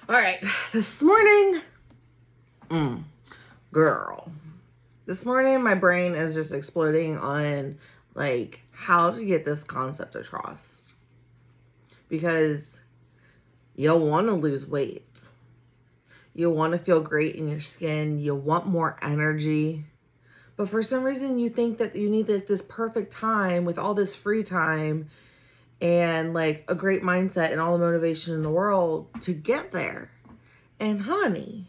All right, this morning, girl, this morning my brain is just exploding on like how to get this concept of trust. Because you'll want to lose weight. You'll want to feel great in your skin. You'll want more energy. But for some reason, you think that you need this perfect time with all this free time and like a great mindset and all the motivation in the world to get there. And honey,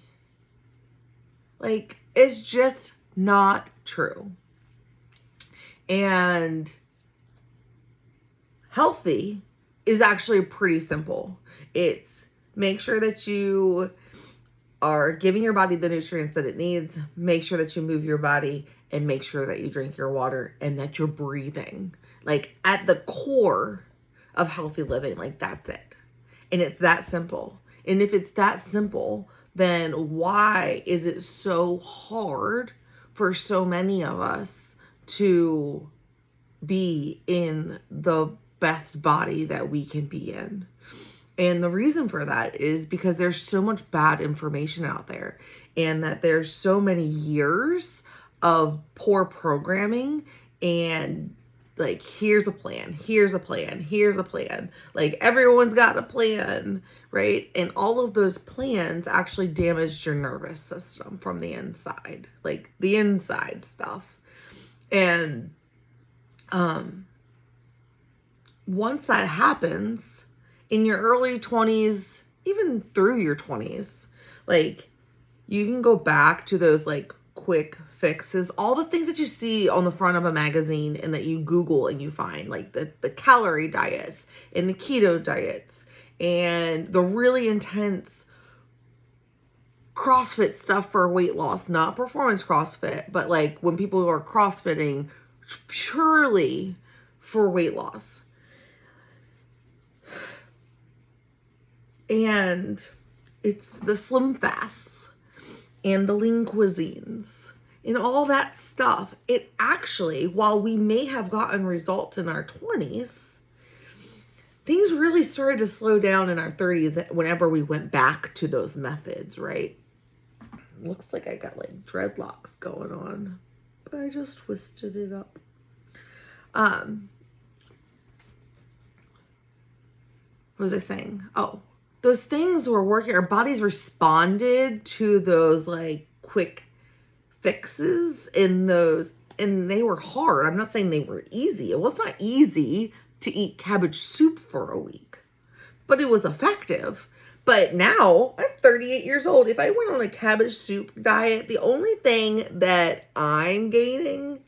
like, it's just not true. And healthy is actually pretty simple. It's make sure that you are giving your body the nutrients that it needs, make sure that you move your body, and make sure that you drink your water and that you're breathing. Like, at the core of healthy living, like, that's it. And it's that simple. And if it's that simple, then why is it so hard for so many of us to be in the best body that we can be in? And the reason for that is because there's so much bad information out there, and that there's so many years of poor programming and like, here's a plan, here's a plan, here's a plan. Like, everyone's got a plan, right? And all of those plans actually damaged your nervous system from the inside, like the inside stuff. And once that happens in your early 20s, even through your 20s, like, you can go back to those like quick fixes, all the things that you see on the front of a magazine and that you Google and you find, like the calorie diets and the keto diets and the really intense CrossFit stuff for weight loss, not performance CrossFit, but like when people are CrossFitting purely for weight loss. And it's the slim fasts and the lean cuisines and all that stuff. It actually, while we may have gotten results in our 20s, things really started to slow down in our 30s whenever we went back to those methods, right? Looks like I got like dreadlocks going on, but I just twisted it up. What was I saying? Oh, those things were working. Our bodies responded to those like quick fixes in those, and they were hard. I'm not saying they were easy. It was not easy to eat cabbage soup for a week, but it was effective. But now I'm 38 years old. If I went on a cabbage soup diet, the only thing that I'm getting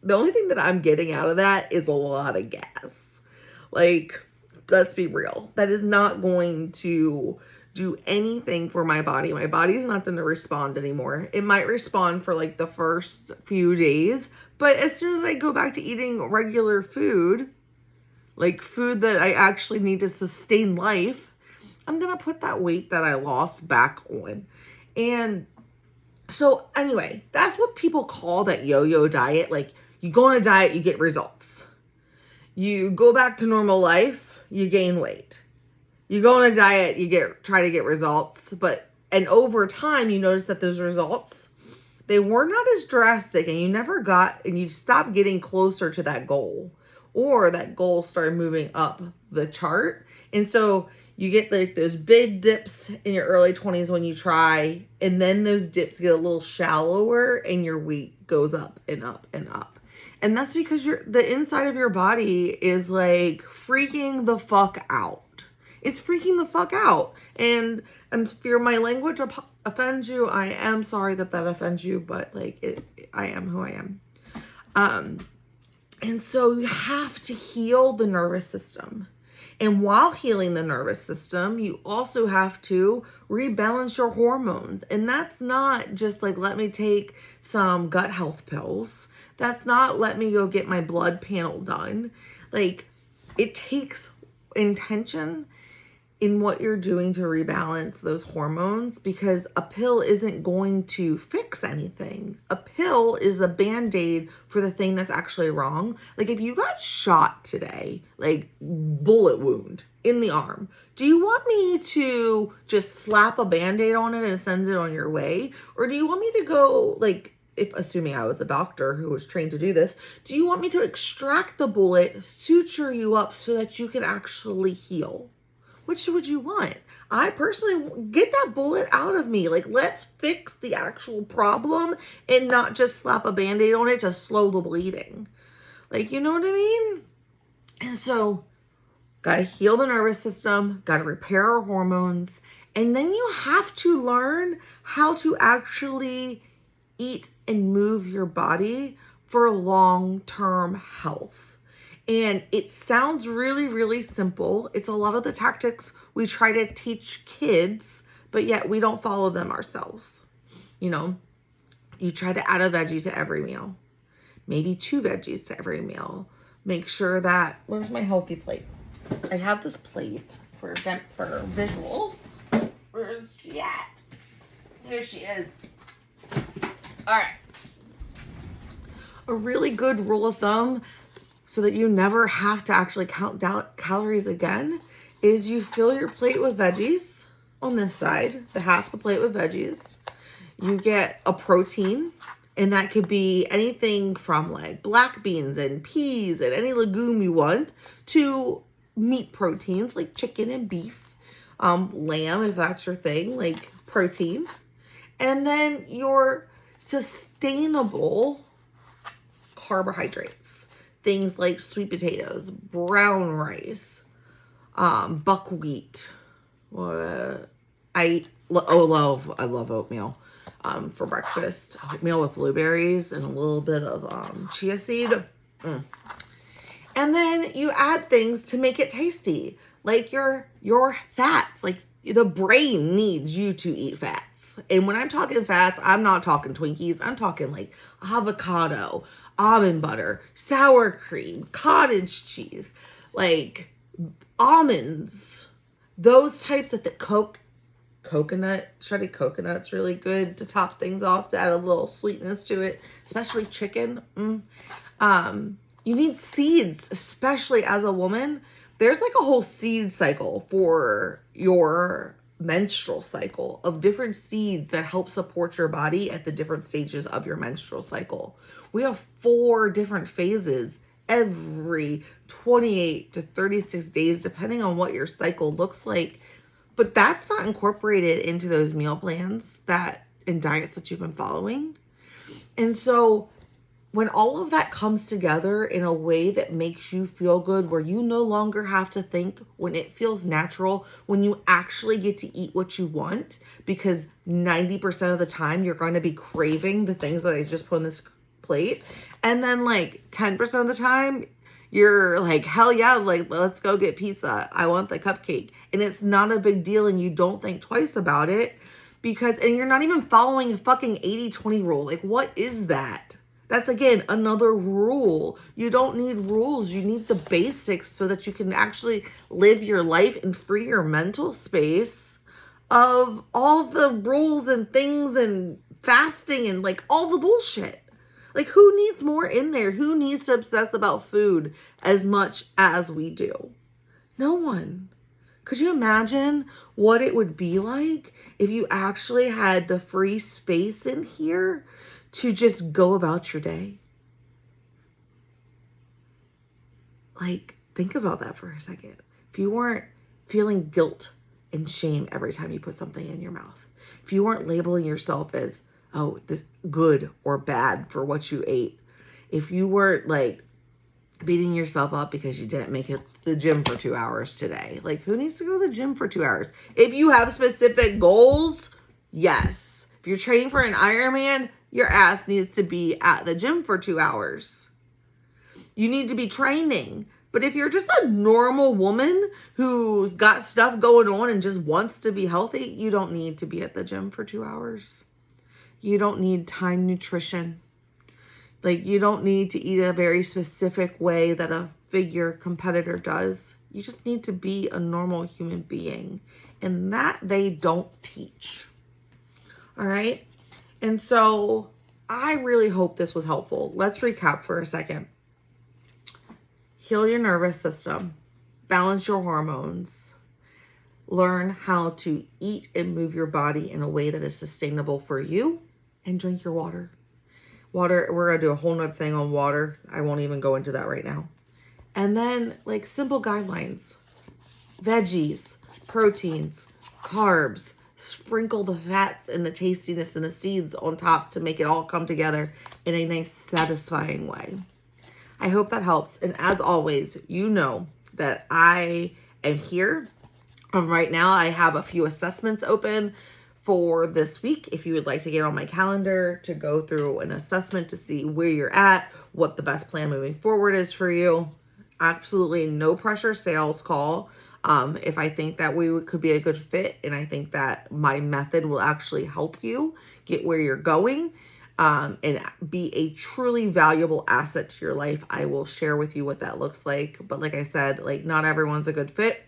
out of that is a lot of gas. Like, let's be real. That is not going to do anything for my body. My body's not going to respond anymore. It might respond for like the first few days, but as soon as I go back to eating regular food, like food that I actually need to sustain life, I'm going to put that weight that I lost back on. And so anyway, that's what people call that yo-yo diet. Like, you go on a diet, you get results. You go back to normal life, you gain weight. You go on a diet, you try to get results, and over time you notice that those results, they were not as drastic, and you stopped getting closer to that goal, or that goal started moving up the chart. And so you get like those big dips in your early 20s when you try, and then those dips get a little shallower and your weight goes up and up and up. And that's because the inside of your body is like freaking the fuck out. It's freaking the fuck out. And if my language offends you, I am sorry that offends you, but like I am who I am. And so you have to heal the nervous system. And while healing the nervous system, you also have to rebalance your hormones. And that's not just like, let me take some gut health pills. That's not, let me go get my blood panel done. Like, it takes intention in what you're doing to rebalance those hormones, because a pill isn't going to fix anything. A pill is a band-aid for the thing that's actually wrong. Like, if you got shot today, like bullet wound, in the arm. Do you want me to just slap a Band-Aid on it and send it on your way? Or do you want me to go, like, if assuming I was a doctor who was trained to do this, do you want me to extract the bullet, suture you up so that you can actually heal? Which would you want? I personally get that bullet out of me. Like, let's fix the actual problem and not just slap a Band-Aid on it to slow the bleeding. Like, you know what I mean? And so, gotta heal the nervous system, gotta repair our hormones, and then you have to learn how to actually eat and move your body for long-term health. And it sounds really, really simple. It's a lot of the tactics we try to teach kids, but yet we don't follow them ourselves. You know, you try to add a veggie to every meal, maybe 2 veggies to every meal. Make sure that, where's my healthy plate? I have this plate for visuals. Where's she at? Here she is. All right. A really good rule of thumb, so that you never have to actually count down calories again, is you fill your plate with veggies on this side, the half the plate with veggies. You get a protein, and that could be anything from like black beans and peas and any legume you want, to meat proteins like chicken and beef, lamb if that's your thing, like protein. And then your sustainable carbohydrates. Things like sweet potatoes, brown rice, buckwheat. I love oatmeal for breakfast. Oatmeal with blueberries and a little bit of chia seed. And then you add things to make it tasty, like your fats. Like, the brain needs you to eat fats. And when I'm talking fats, I'm not talking Twinkies. I'm talking like avocado, almond butter, sour cream, cottage cheese, like almonds, those types of coconut, shredded coconut's really good to top things off, to add a little sweetness to it, especially chicken. You need seeds, especially as a woman. There's like a whole seed cycle for your menstrual cycle of different seeds that help support your body at the different stages of your menstrual cycle. We have 4 different phases every 28 to 36 days, depending on what your cycle looks like. But that's not incorporated into those meal plans and diets that you've been following. And so when all of that comes together in a way that makes you feel good, where you no longer have to think, when it feels natural, when you actually get to eat what you want, because 90% of the time you're going to be craving the things that I just put on this plate. And then like 10% of the time you're like, hell yeah, like, let's go get pizza. I want the cupcake. And it's not a big deal, and you don't think twice about it, and you're not even following a fucking 80-20 rule. Like, what is that? That's, again, another rule. You don't need rules. You need the basics so that you can actually live your life and free your mental space of all the rules and things and fasting and like all the bullshit. Like, who needs more in there? Who needs to obsess about food as much as we do? No one. Could you imagine what it would be like if you actually had the free space in here to just go about your day? Like, think about that for a second. If you weren't feeling guilt and shame every time you put something in your mouth, if you weren't labeling yourself as, oh, this good or bad for what you ate, if you weren't like beating yourself up because you didn't make it to the gym for 2 hours today, like, who needs to go to the gym for 2 hours? If you have specific goals, yes. If you're training for an Ironman, your ass needs to be at the gym for 2 hours. You need to be training. But if you're just a normal woman who's got stuff going on and just wants to be healthy, you don't need to be at the gym for 2 hours. You don't need time nutrition. Like, you don't need to eat a very specific way that a figure competitor does. You just need to be a normal human being. And that they don't teach. All right? And so I really hope this was helpful. Let's recap for a second. Heal your nervous system. balance your hormones, learn how to eat and move your body in a way that is sustainable for you, and drink your water. Water, we're going to do a whole nother thing on water. I won't even go into that right now. And then like simple guidelines, veggies, proteins, carbs, sprinkle the fats and the tastiness and the seeds on top to make it all come together in a nice, satisfying way. I hope that helps. And as always, you know that I am here. Right now, I have a few assessments open for this week. If you would like to get on my calendar to go through an assessment to see where you're at, what the best plan moving forward is for you. Absolutely no pressure sales call. If I think that we could be a good fit and I think that my method will actually help you get where you're going, and be a truly valuable asset to your life, I will share with you what that looks like. But like I said, like not everyone's a good fit.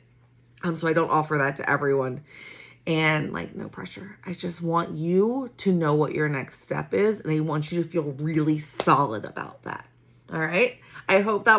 So I don't offer that to everyone. And like no pressure. I just want you to know what your next step is. And I want you to feel really solid about that. All right. I hope that